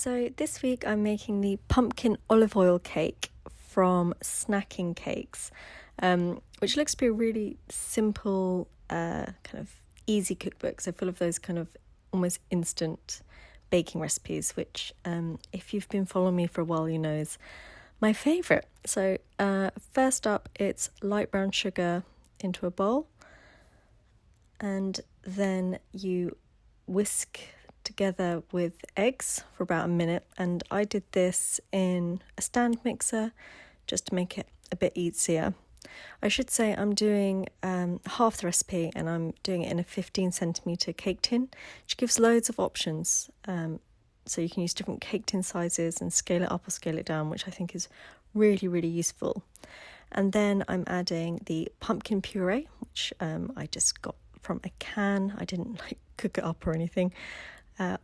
So this week I'm making the pumpkin olive oil cake from Snacking Cakes, which looks to be a really simple, kind of easy cookbook. So full of those kind of almost instant baking recipes, which if you've been following me for a while, you know is my favourite. So first up, it's light brown sugar into a bowl, and then you whisk together with eggs for about a minute, and I did this in a stand mixer just to make it a bit easier. I should say I'm doing half the recipe, and I'm doing it in a 15 centimetre cake tin, which gives loads of options. So you can use different cake tin sizes and scale it up or scale it down, which I think is really, really useful. And then I'm adding the pumpkin puree, which I just got from a can. I didn't cook it up or anything.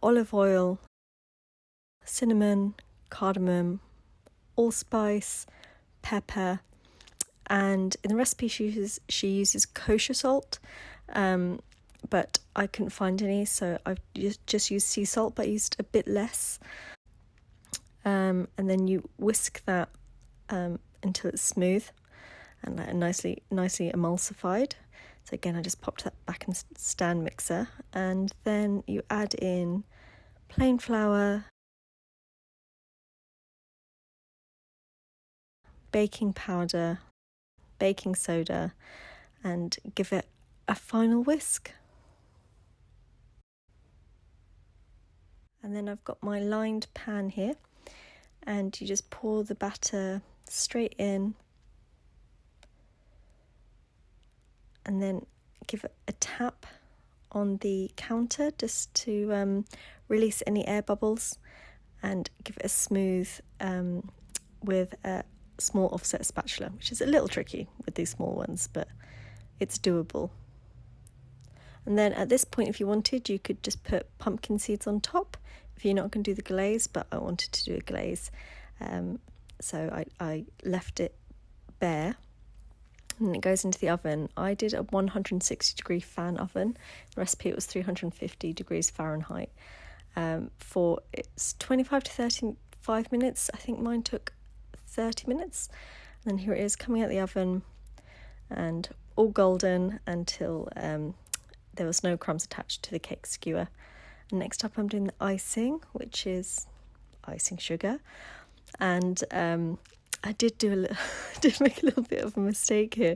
Olive oil, cinnamon, cardamom, allspice, pepper, and in the recipe she uses kosher salt, but I couldn't find any, so I've just used sea salt, but I used a bit less. And then you whisk that until it's smooth and nicely emulsified. So again, I just popped that back in stand mixer, and then you add in plain flour, baking powder, baking soda, and give it a final whisk. And then I've got my lined pan here, and you just pour the batter straight in, and then give it a tap on the counter just to release any air bubbles, and give it a smooth with a small offset spatula, which is a little tricky with these small ones, but it's doable. And then at this point, if you wanted, you could just put pumpkin seeds on top if you're not going to do the glaze, but I wanted to do a glaze, so I left it bare. And it goes into the oven. I did a 160 degree fan oven. The recipe, it was 350 degrees Fahrenheit. For it's 25 to 35 minutes. I think mine took 30 minutes. And then here it is coming out the oven, and all golden until there was no crumbs attached to the cake skewer. And next up I'm doing the icing, which is icing sugar. And I did make a little bit of a mistake here,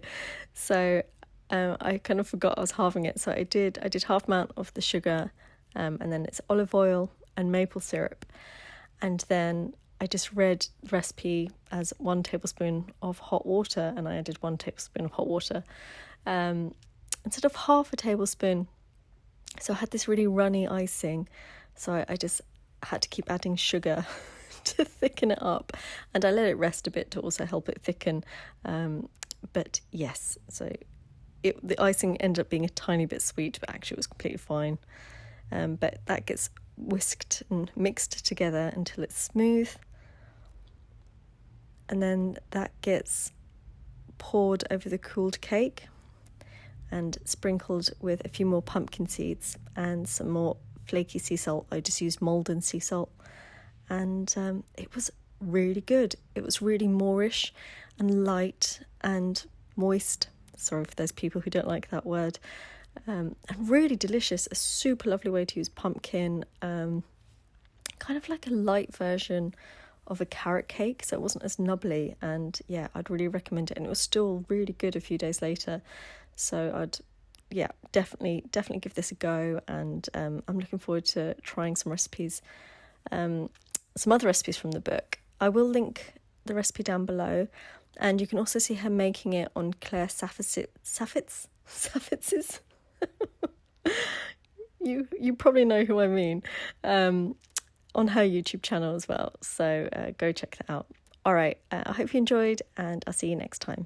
so I kind of forgot I was halving it. So I did half amount of the sugar, and then it's olive oil and maple syrup, and then I just read the recipe as 1 tablespoon of hot water, and I added 1 tablespoon of hot water instead of half a tablespoon. So I had this really runny icing, so I just had to keep adding sugar to thicken it up, and I let it rest a bit to also help it thicken, but yes, so the icing ended up being a tiny bit sweet, but actually it was completely fine. But that gets whisked and mixed together until it's smooth, and then that gets poured over the cooled cake and sprinkled with a few more pumpkin seeds and some more flaky sea salt. I just used Malden sea salt. And it was really good. It was really moreish and light and moist. Sorry for those people who don't like that word. And really delicious. A super lovely way to use pumpkin. Kind of like a light version of a carrot cake, so it wasn't as nubbly. And yeah, I'd really recommend it. And it was still really good a few days later. So I'd definitely give this a go. And I'm looking forward to trying some recipes. Some other recipes from the book. I will link the recipe down below, and you can also see her making it on Claire Saffitz. You probably know who I mean, on her YouTube channel as well, so go check that out. All right, I hope you enjoyed, and I'll see you next time.